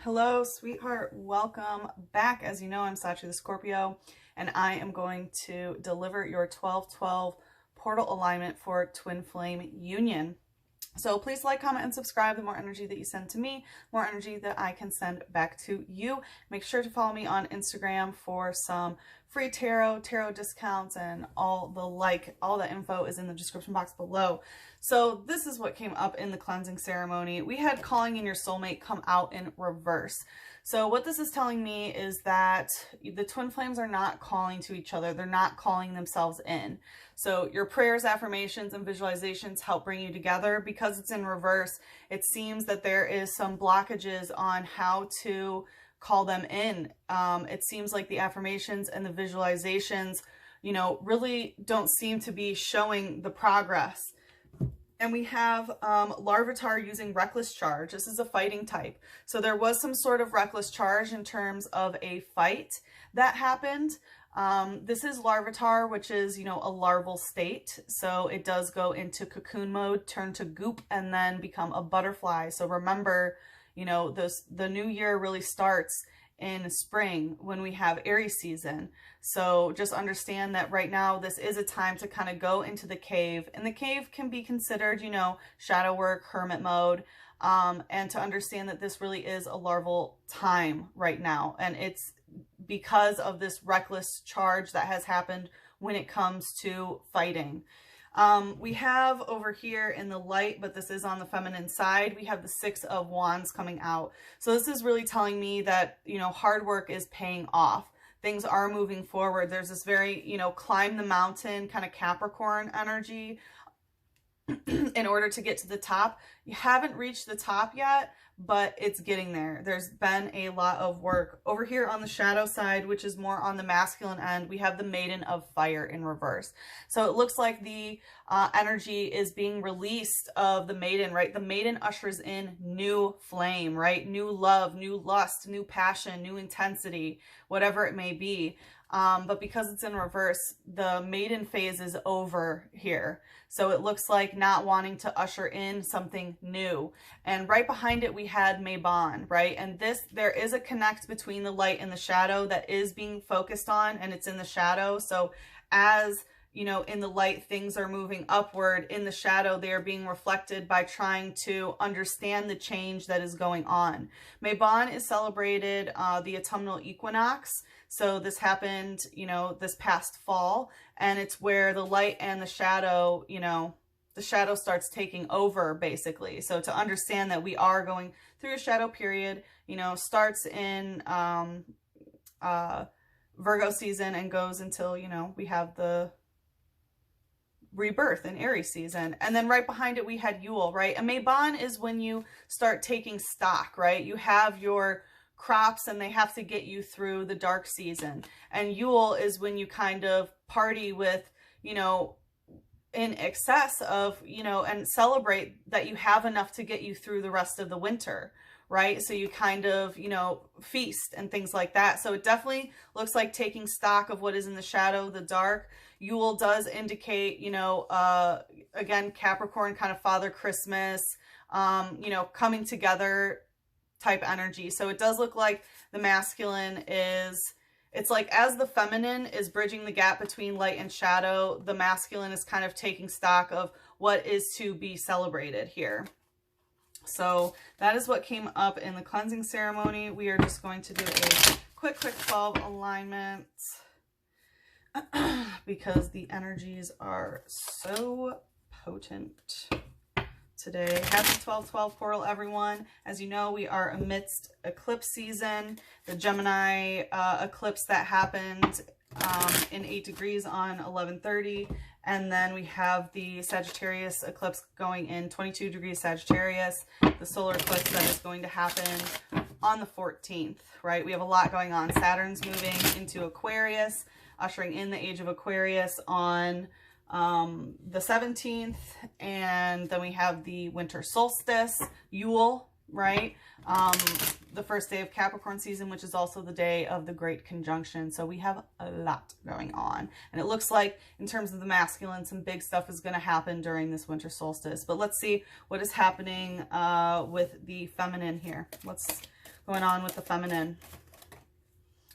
Hello, sweetheart. Welcome back. As you know, I'm Sachi the Scorpio, and I am going to deliver your 12/12 portal alignment for Twin Flame Union. So please like, comment, and subscribe. The more energy that you send to me, more energy that I can send back to you. Make sure to follow me on Instagram for some free tarot discounts, and all the info is in the description box below. So this is what came up in the cleansing ceremony. We had calling in your soulmate come out in reverse. So what this is telling me is that the twin flames are not calling to each other. They're not calling themselves in. So your prayers, affirmations, and visualizations help bring you together. Because it's in reverse, it seems that there is some blockages on how to call them in. It seems like the affirmations and the visualizations, really don't seem to be showing the progress. And we have Larvitar using Reckless Charge. This is a fighting type. So there was some sort of reckless charge in terms of a fight that happened. This is Larvitar, which is, a larval state. So it does go into cocoon mode, turn to goop, and then become a butterfly. So remember, the new year really starts in spring when we have Aries season. So just understand that right now this is a time to kind of go into the cave, and the cave can be considered, shadow work, hermit mode, and to understand that this really is a larval time right now. And it's because of this reckless charge that has happened when it comes to fighting. We have over here in the light, but this is on the feminine side, we have the Six of Wands coming out. So this is really telling me that, hard work is paying off. Things are moving forward. There's this very, climb the mountain kind of Capricorn energy in order to get to the top. You haven't reached the top yet, but it's getting there. There's been a lot of work. Over here on the shadow side, which is more on the masculine end, we have the Maiden of Fire in reverse. So it looks like the energy is being released of the Maiden, right? The Maiden ushers in new flame, right? New love, new lust, new passion, new intensity, whatever it may be. But because it's in reverse, the Maiden phase is over here. So it looks like not wanting to usher in something new. And right behind it, we had Mabon, right? And there is a connect between the light and the shadow that is being focused on, and it's in the shadow. So as in the light, things are moving upward. In the shadow, they are being reflected by trying to understand the change that is going on. Mabon is celebrated the autumnal equinox. So this happened, this past fall, and it's where the light and the shadow, the shadow starts taking over, basically. So to understand that we are going through a shadow period, starts in Virgo season and goes until, we have the rebirth in Aries season. And then right behind it, we had Yule, right? And Mabon is when you start taking stock, right? You have your crops and they have to get you through the dark season. And Yule is when you kind of party with, in excess of, and celebrate that you have enough to get you through the rest of the winter, right? So you kind of, feast and things like that. So it definitely looks like taking stock of what is in the shadow, the dark. Yule does indicate, again, Capricorn, kind of Father Christmas, coming together type energy. So it does look like the masculine it's like as the feminine is bridging the gap between light and shadow, the masculine is kind of taking stock of what is to be celebrated here. So that is what came up in the cleansing ceremony. We are just going to do a quick 12 alignment because the energies are so potent today. Happy 12/12 portal, everyone. As you know, we are amidst eclipse season. The Gemini eclipse that happened in 8 degrees on 11/30. And then we have the Sagittarius eclipse going in 22 degrees Sagittarius. The solar eclipse that is going to happen on the 14th, right? We have a lot going on. Saturn's moving into Aquarius, ushering in the age of Aquarius on the 17th, and then we have the winter solstice, Yule, right? The first day of Capricorn season, which is also the day of the Great Conjunction. So we have a lot going on, and it looks like in terms of the masculine, some big stuff is going to happen during this winter solstice. But let's see what is happening with the feminine here. Let's going on with the feminine.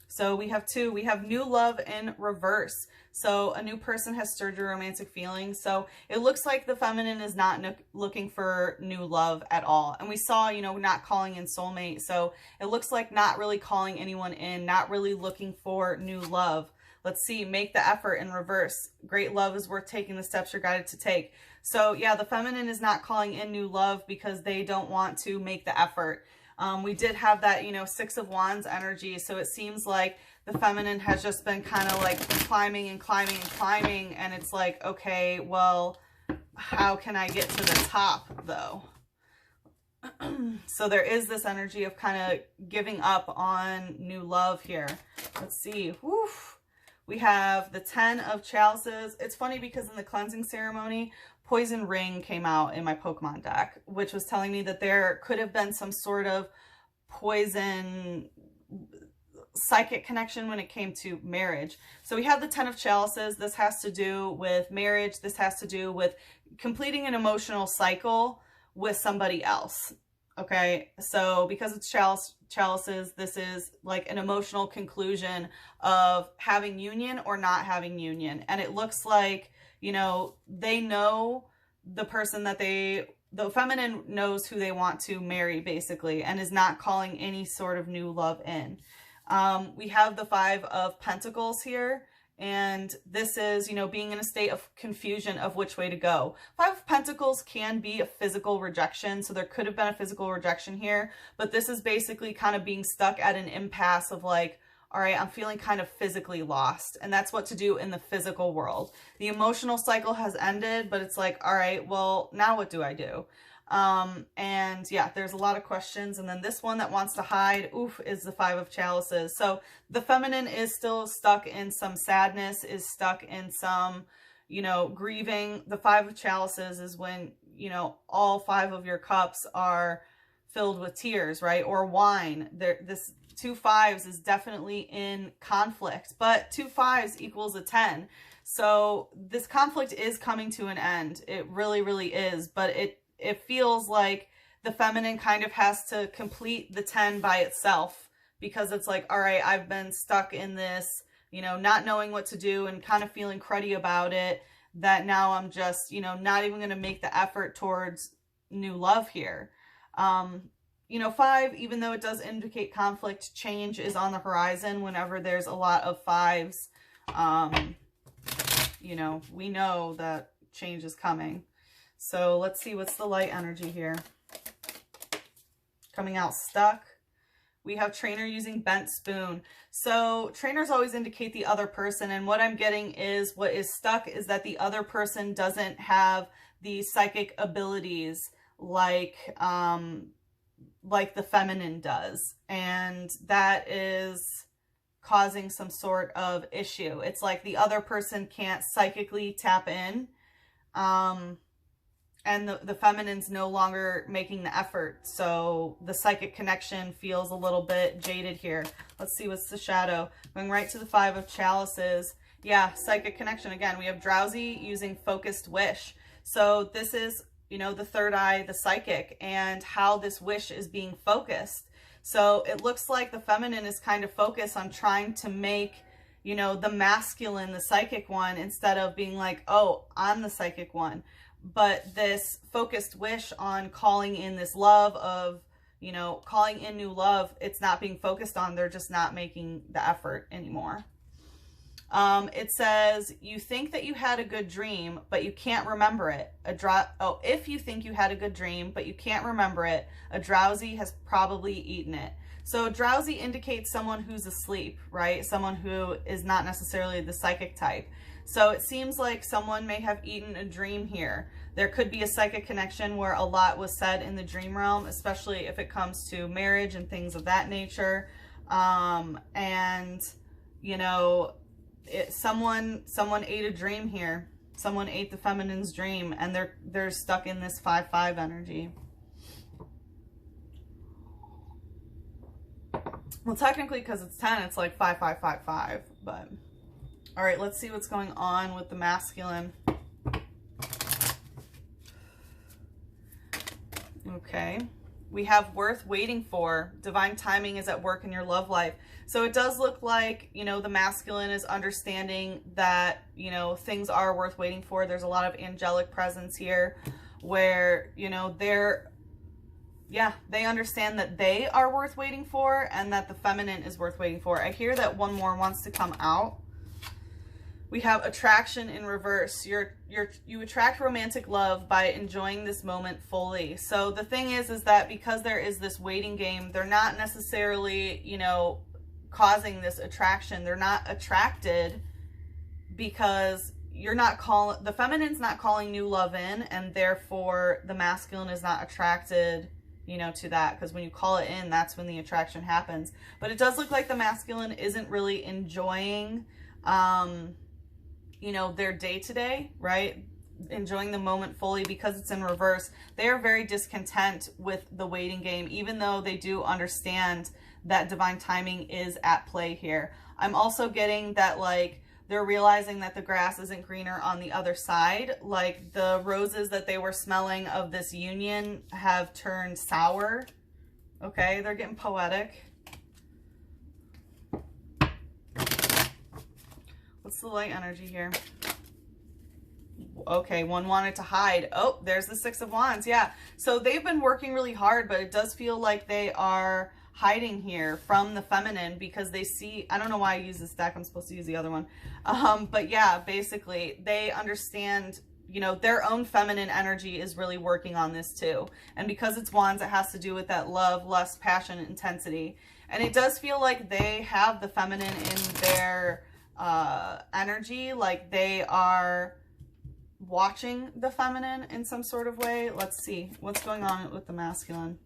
So we have two. We have new love in reverse. So a new person has stirred your romantic feelings. So it looks like the feminine is not looking for new love at all. And we saw, you know, not calling in soulmate. So it looks like not really calling anyone in, not really looking for new love. Let's see, make the effort in reverse. Great love is worth taking the steps you're guided to take. So yeah, the feminine is not calling in new love because they don't want to make the effort. We did have that, you know, Six of Wands energy. So it seems like the feminine has just been kind of like climbing and climbing and climbing. And it's like, okay, well, how can I get to the top though? So there is this energy of kind of giving up on new love here. Let's see. Woof. We have the 10 of Chalices. It's funny because in the cleansing ceremony, Poison Ring came out in my Pokemon deck, which was telling me that there could have been some sort of poison psychic connection when it came to marriage. So we have the 10 of Chalices. This has to do with marriage. This has to do with completing an emotional cycle with somebody else. Okay, so because it's chalices, this is like an emotional conclusion of having union or not having union. And it looks like, you know, they know the person that the feminine knows who they want to marry, basically, and is not calling any sort of new love in. We have the 5 of Pentacles here. And this is, you know, being in a state of confusion of which way to go. 5 of Pentacles can be a physical rejection. So there could have been a physical rejection here. But this is basically kind of being stuck at an impasse of like, all right, I'm feeling kind of physically lost. And that's what to do in the physical world. The emotional cycle has ended, but it's like, all right, well, now what do I do? And yeah, there's a lot of questions. And then this one that wants to hide, oof, is the 5 of Chalices. So the feminine is still stuck in some sadness, is stuck in some, you know, grieving. The 5 of Chalices is when, you know, all 5 of your cups are filled with tears, right? Or wine. This 2 5s is definitely in conflict, but 2 5s equals a 10. So this conflict is coming to an end. It really, really is, but it feels like the feminine kind of has to complete the 10 by itself, because it's like, all right, I've been stuck in this, you know, not knowing what to do and kind of feeling cruddy about it, that now I'm just, you know, not even going to make the effort towards new love here. You know, 5, even though it does indicate conflict, change is on the horizon whenever there's a lot of 5s. You know, we know that change is coming. So let's see, what's the light energy here? Coming out stuck. We have trainer using bent spoon. So trainers always indicate the other person. And what I'm getting is what is stuck is that the other person doesn't have the psychic abilities like the feminine does. And that is causing some sort of issue. It's like the other person can't psychically tap in. And the feminine's no longer making the effort. So the psychic connection feels a little bit jaded here. Let's see, what's the shadow? Going right to the 5 of Chalices. Yeah, psychic connection. Again, we have drowsy using focused wish. So this is, you know, the third eye, the psychic, and how this wish is being focused. So it looks like the feminine is kind of focused on trying to make, you know, the masculine, the psychic one, instead of being like, oh, I'm the psychic one. But this focused wish on calling in this love of, you know, calling in new love, it's not being focused on. They're just not making the effort anymore. It says, you think that you had a good dream, but you can't remember it. If you think you had a good dream, but you can't remember it, a drowsy has probably eaten it. So drowsy indicates someone who's asleep, right? Someone who is not necessarily the psychic type. So it seems like someone may have eaten a dream here. There could be a psychic connection where a lot was said in the dream realm, especially if it comes to marriage and things of that nature. And, you know, someone ate a dream here. Someone ate the feminine's dream, and they're stuck in this 5-5 energy. Well, technically, because it's 10, it's like 5-5-5-5, but... All right, let's see what's going on with the masculine. Okay. we have worth waiting for. Divine timing is at work in your love life. So it does look like, you know, the masculine is understanding that, you know, things are worth waiting for. There's a lot of angelic presence here where, you know, they understand that they are worth waiting for and that the feminine is worth waiting for. I hear that one more wants to come out. We have attraction in reverse. You attract romantic love by enjoying this moment fully. So the thing is that because there is this waiting game, they're not necessarily, you know, causing this attraction. They're not attracted because the feminine's not calling new love in, and therefore the masculine is not attracted, you know, to that, because when you call it in, that's when the attraction happens. But it does look like the masculine isn't really enjoying, you know, their day-to-day, right? Enjoying the moment fully because it's in reverse. They are very discontent with the waiting game, even though they do understand that divine timing is at play here. I'm also getting that, like, they're realizing that the grass isn't greener on the other side. Like, the roses that they were smelling of this union have turned sour. Okay, they're getting poetic. What's the light energy here? Okay, one wanted to hide. Oh, there's the Six of Wands. Yeah, so they've been working really hard, but it does feel like they are hiding here from the feminine because they see, I don't know why I use this deck, I'm supposed to use the other one. But yeah, basically they understand, you know, their own feminine energy is really working on this too. And because it's Wands, it has to do with that love, lust, passion, intensity. And it does feel like they have the feminine in their energy, like they are watching the feminine in some sort of way. Let's see what's going on with the masculine.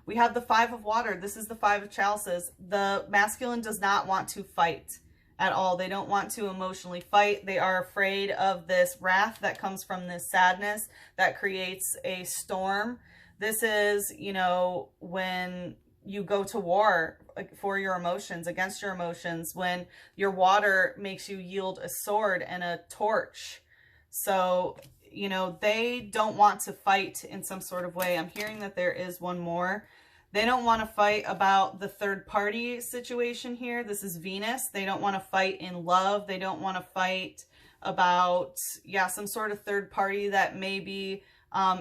We have the Five of Water. This is the Five of Chalices. The masculine does not want to fight at all. They don't want to emotionally fight. They are afraid of this wrath that comes from this sadness that creates a storm. This is, you know, when you go to war for your emotions, against your emotions, when your water makes you yield a sword and a torch. So, you know, they don't want to fight in some sort of way. I'm hearing that there is one more. They don't want to fight about the third party situation here. This is Venus. They don't want to fight in love. They don't want to fight about, yeah, some sort of third party that maybe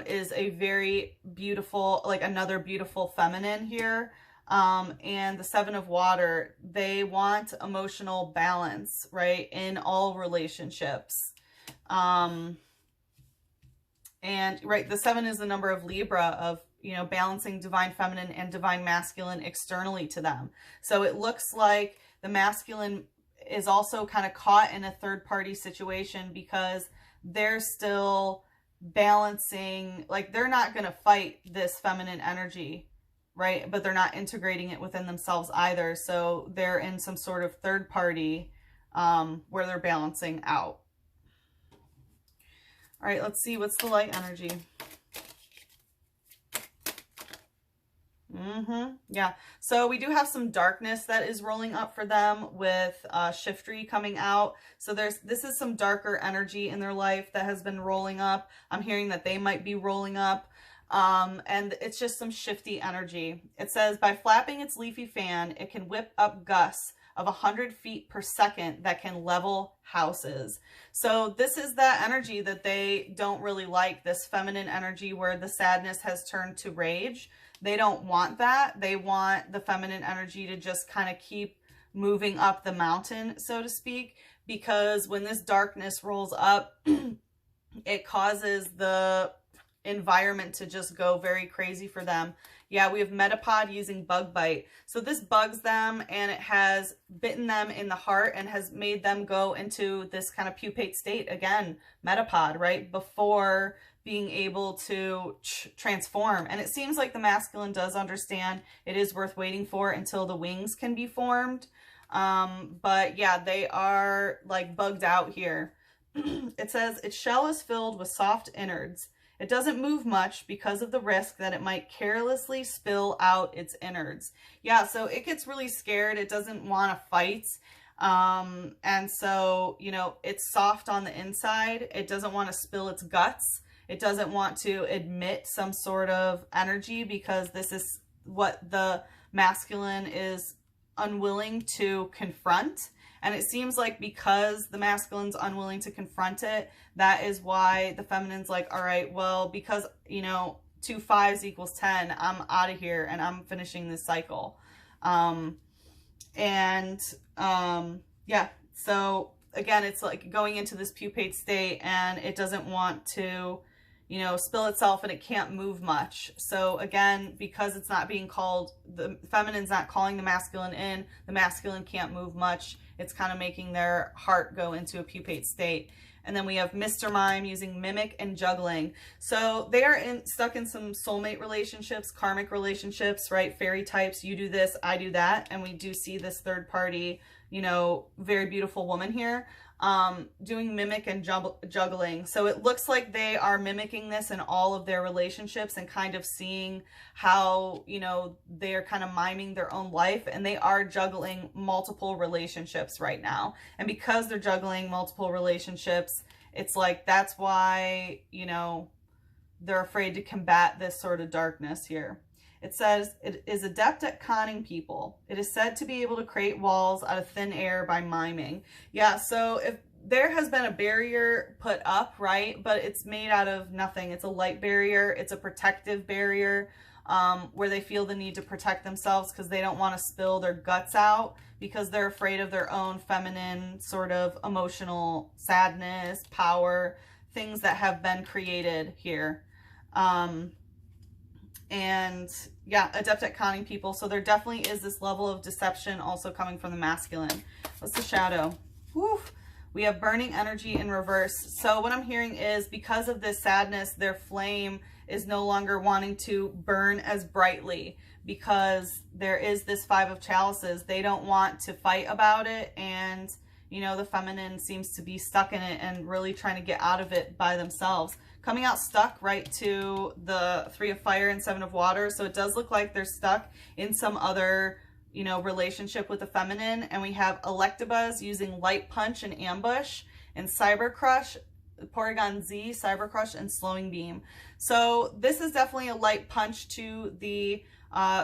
is a very beautiful, like another beautiful feminine here. And the Seven of Water, they want emotional balance, right, in all relationships. And right, the 7 is the number of Libra, of, you know, balancing divine feminine and divine masculine externally to them. So it looks like the masculine is also kind of caught in a third party situation because they're still balancing, like they're not going to fight this feminine energy, right? But they're not integrating it within themselves either. So they're in some sort of third party where they're balancing out. All right, let's see. What's the light energy? Yeah. So we do have some darkness that is rolling up for them with Shiftry coming out. So this is some darker energy in their life that has been rolling up. I'm hearing that they might be rolling up. And it's just some shifty energy. It says, by flapping its leafy fan, it can whip up gusts of 100 feet per second that can level houses. So this is that energy that they don't really like, this feminine energy where the sadness has turned to rage. They don't want that. They want the feminine energy to just kind of keep moving up the mountain, so to speak, because when this darkness rolls up, it causes the environment to just go very crazy for them. Yeah, we have Metapod using bug bite. So this bugs them and it has bitten them in the heart and has made them go into this kind of pupate state again, Metapod, right? Before being able to transform. And it seems like the masculine does understand it is worth waiting for until the wings can be formed. But yeah, they are like bugged out here. It says, its shell is filled with soft innards. It doesn't move much because of the risk that it might carelessly spill out its innards. Yeah, so it gets really scared. It doesn't want to fight. And so, you know, it's soft on the inside. It doesn't want to spill its guts. It doesn't want to admit some sort of energy because this is what the masculine is unwilling to confront. And it seems like because the masculine's unwilling to confront it, that is why the feminine's like, all right, well, because, you know, 2 5s equals 10, I'm out of here and I'm finishing this cycle. Yeah, so again, it's like going into this pupate state and it doesn't want to, you know, spill itself, and it can't move much. So again, because it's not being called, the feminine's not calling the masculine in, the masculine can't move much. It's kind of making their heart go into a pupate state. And then we have Mr. Mime using mimic and juggling. So they are stuck in some soulmate relationships, karmic relationships, right? Fairy types, you do this, I do that. And we do see this third party, you know, very beautiful woman here, doing mimic and juggling. So it looks like they are mimicking this in all of their relationships and kind of seeing how, you know, they are kind of miming their own life, and they are juggling multiple relationships right now. And because they're juggling multiple relationships, it's like, that's why, you know, they're afraid to combat this sort of darkness here. It says, it is adept at conning people. It is said to be able to create walls out of thin air by miming. Yeah, so if there has been a barrier put up, right, but it's made out of nothing. It's a light barrier. It's a protective barrier where they feel the need to protect themselves because they don't want to spill their guts out because they're afraid of their own feminine sort of emotional sadness, power, things that have been created here. And yeah, adept at conning people. So there definitely is this level of deception also coming from the masculine. What's the shadow? Woo. We have burning energy in reverse. So what I'm hearing is because of this sadness, their flame is no longer wanting to burn as brightly because there is this 5 of chalices. They don't want to fight about it. And, you know, the feminine seems to be stuck in it and really trying to get out of it by themselves. Coming out stuck right to the 3 of fire and 7 of water. So it does look like they're stuck in some other, you know, relationship with the feminine. And we have Electabuzz using light punch and ambush, and Cyber Crush, Porygon Z, Cyber Crush, and Slowing Beam. So this is definitely a light punch to the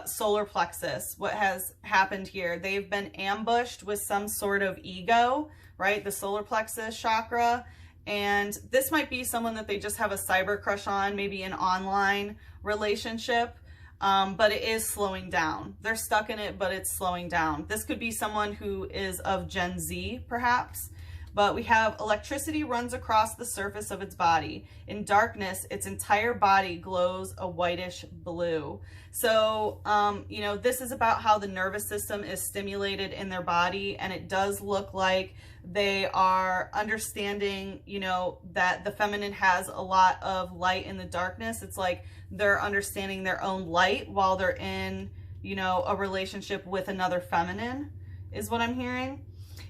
solar plexus. What has happened here? They've been ambushed with some sort of ego, right? The solar plexus chakra. And this might be someone that they just have a cyber crush on, maybe an online relationship, but it is slowing down. They're stuck in it, but it's slowing down. This could be someone who is of Gen Z, perhaps. But we have electricity runs across the surface of its body. In darkness, its entire body glows a whitish blue. So, you know, this is about how the nervous system is stimulated in their body. And it does look like they are understanding, you know, that the feminine has a lot of light in the darkness. It's like they're understanding their own light while they're in, you know, a relationship with another feminine, is what I'm hearing.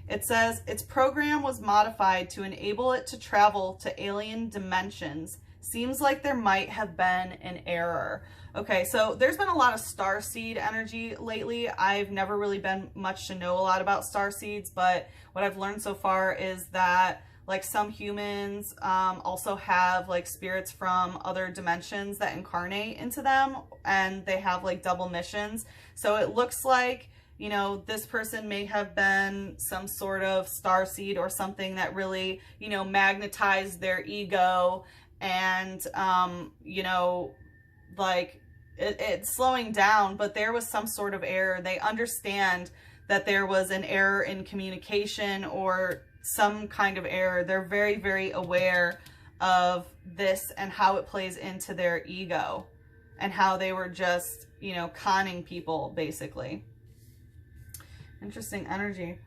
It says, its program was modified to enable it to travel to alien dimensions. Seems like there might have been an error. Okay, so there's been a lot of starseed energy lately. I've never really been much to know a lot about starseeds, but what I've learned so far is that like some humans also have like spirits from other dimensions that incarnate into them, and they have like double missions. So it looks like, you know, this person may have been some sort of starseed or something that really, you know, magnetized their ego and, you know, like it's slowing down, but there was some sort of error. They understand that there was an error in communication or some kind of error. They're very, very aware of this and how it plays into their ego and how they were just, you know, conning people, basically. Interesting energy.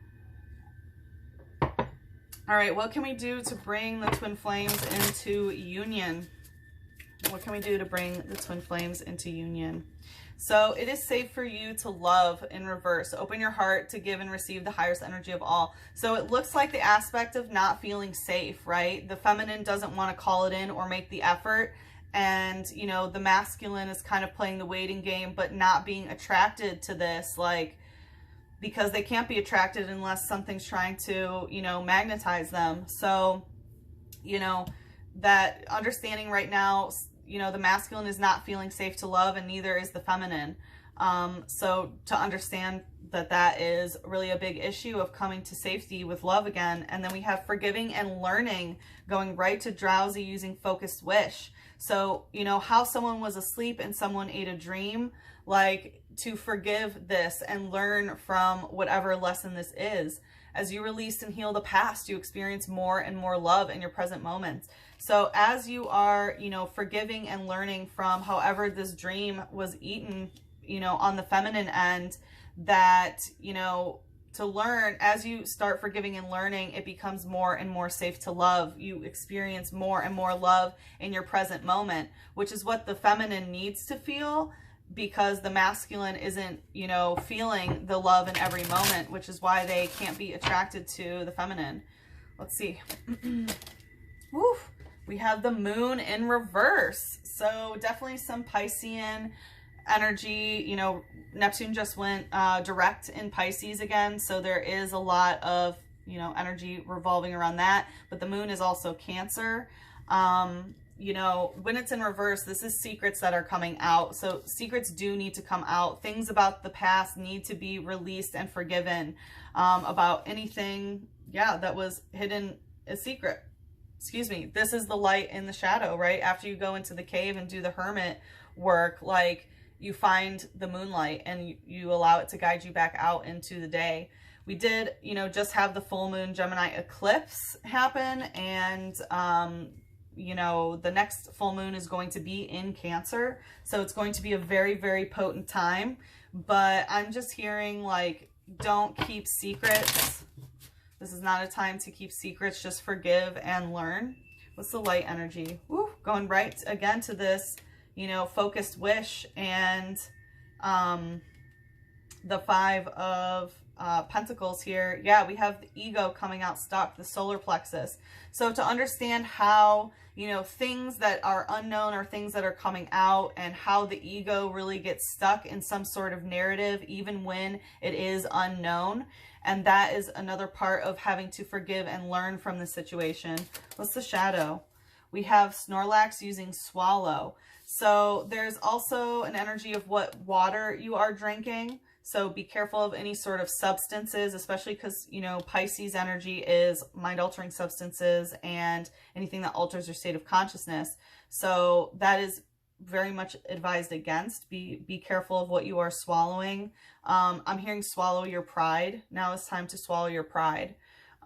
All right, what can we do to bring the twin flames into union? What can we do to bring the twin flames into union? So it is safe for you to love in reverse. Open your heart to give and receive the highest energy of all. So it looks like the aspect of not feeling safe, right? The feminine doesn't want to call it in or make the effort. And, you know, the masculine is kind of playing the waiting game, but not being attracted to this, like, because they can't be attracted unless something's trying to, you know, magnetize them. So, you know, that understanding right now, you know, the masculine is not feeling safe to love, and neither is the feminine. So to understand that that is really a big issue of coming to safety with love again. And then we have forgiving and learning, going right to drowsy using focused wish. So, you know, how someone was asleep and someone ate a dream, like to forgive this and learn from whatever lesson this is. As you release and heal the past, you experience more and more love in your present moments. So as you are, you know, forgiving and learning from however this dream was eaten, you know, on the feminine end, that, you know, to learn, as you start forgiving and learning, it becomes more and more safe to love. You experience more and more love in your present moment, which is what the feminine needs to feel, because the masculine isn't, you know, feeling the love in every moment, which is why they can't be attracted to the feminine. Let's see. Woo. We have the moon in reverse. So definitely some Piscean energy. You know, Neptune just went direct in Pisces again, so there is a lot of, you know, energy revolving around that. But the moon is also Cancer. You know, when it's in reverse, this is secrets that are coming out. So secrets do need to come out. Things about the past need to be released and forgiven, about anything, yeah, that was hidden a secret. Excuse me. This is the light in the shadow, right? After you go into the cave and do the hermit work, like, you find the moonlight and you allow it to guide you back out into the day. We did, you know, just have the full moon Gemini eclipse happen, and you know, the next full moon is going to be in Cancer. So it's going to be a very, very potent time. But I'm just hearing, like, don't keep secrets. This is not a time to keep secrets. Just forgive and learn. What's the light energy? Woo, going right again to this, you know, focused wish, and the Five of Pentacles here. Yeah, we have the ego coming out stuck, the solar plexus. So to understand how, you know, things that are unknown or things that are coming out, and how the ego really gets stuck in some sort of narrative, even when it is unknown. And that is another part of having to forgive and learn from the situation. What's the shadow? We have Snorlax using swallow. So there's also an energy of what water you are drinking. So be careful of any sort of substances, especially because, you know, Pisces energy is mind-altering substances and anything that alters your state of consciousness. So that is very much advised against. Be careful of what you are swallowing. I'm hearing swallow your pride. Now it's time to swallow your pride.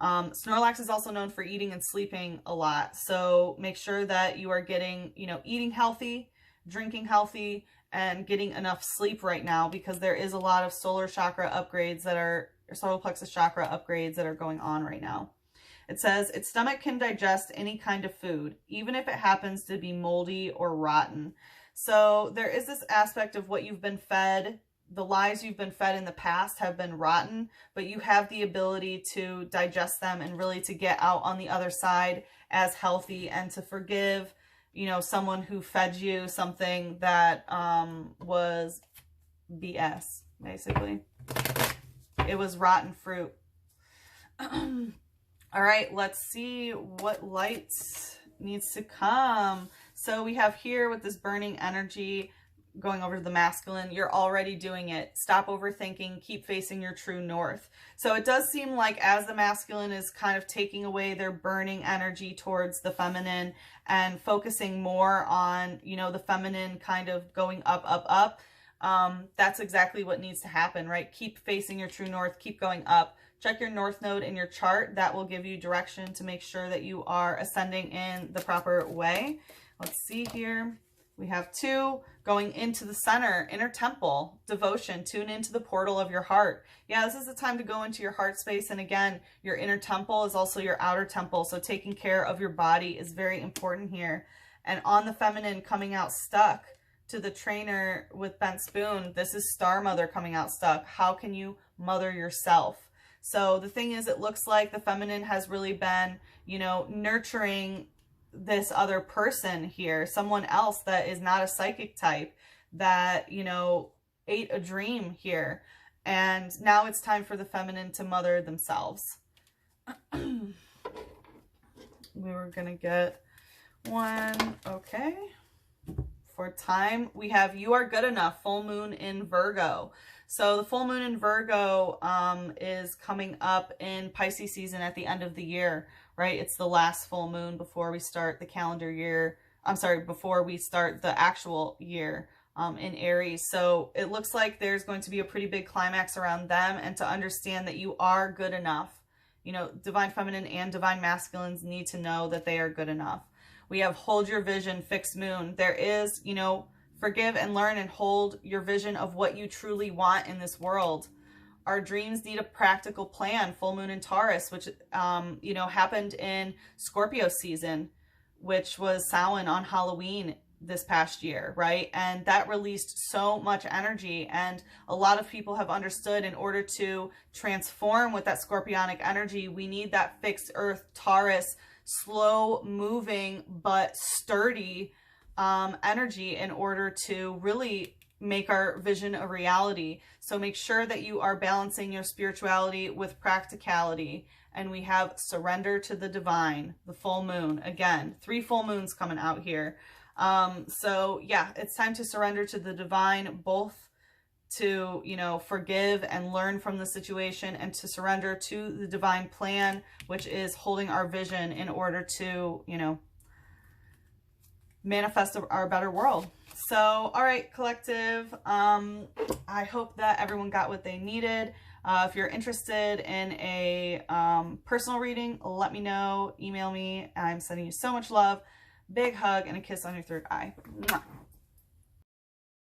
Snorlax is also known for eating and sleeping a lot. So make sure that you are getting, you know, eating healthy, drinking healthy, and getting enough sleep right now, because there is a lot of solar chakra upgrades that are, or solar plexus chakra upgrades that are going on right now. It says its stomach can digest any kind of food, even if it happens to be moldy or rotten. So there is this aspect of what you've been fed. The lies you've been fed in the past have been rotten, but you have the ability to digest them and really to get out on the other side as healthy, and to forgive, you know, someone who fed you something that was BS, basically. It was rotten fruit. All right, let's see what light needs to come. So we have here with this burning energy, going over to the masculine, you're already doing it. Stop overthinking, keep facing your true north. So it does seem like as the masculine is kind of taking away their burning energy towards the feminine and focusing more on, you know, the feminine kind of going up, up, up, that's exactly what needs to happen, right? Keep facing your true north, keep going up. Check your north node in your chart. That will give you direction to make sure that you are ascending in the proper way. Let's see here. We have 2 going into the center, inner temple, devotion, tune into the portal of your heart. Yeah, this is the time to go into your heart space. And again, your inner temple is also your outer temple. So taking care of your body is very important here. And on the feminine coming out stuck to the trainer with bent spoon, this is Star Mother coming out stuck. How can you mother yourself? So the thing is, it looks like the feminine has really been, you know, nurturing this other person here, someone else that is not a psychic type, that, you know, ate a dream here. And now it's time for the feminine to mother themselves. We were going to get one. Okay. For time, we have You Are Good Enough, full moon in Virgo. So the full moon in Virgo is coming up in Pisces season at the end of the year, right? It's the last full moon before we start the calendar year. I'm sorry, before we start the actual year in Aries. So it looks like there's going to be a pretty big climax around them, and to understand that you are good enough. You know, divine feminine and divine masculines need to know that they are good enough. We have Hold Your Vision, fixed moon. There is, you know, forgive and learn and hold your vision of what you truly want in this world. Our dreams need a practical plan, full moon in Taurus, which, you know, happened in Scorpio season, which was Samhain on Halloween this past year, right? And that released so much energy, and a lot of people have understood in order to transform with that scorpionic energy, we need that fixed earth Taurus, slow moving but sturdy energy in order to really make our vision a reality. So make sure that you are balancing your spirituality with practicality. And we have surrender to the divine, the full moon. Again, 3 full moons coming out here. So yeah, it's time to surrender to the divine, both to, you know, forgive and learn from the situation, and to surrender to the divine plan, which is holding our vision in order to, you know, manifest our better world. So, all right, collective, I hope that everyone got what they needed. If you're interested in a personal reading, let me know, email me. I'm sending you so much love, big hug, and a kiss on your third eye. Mwah.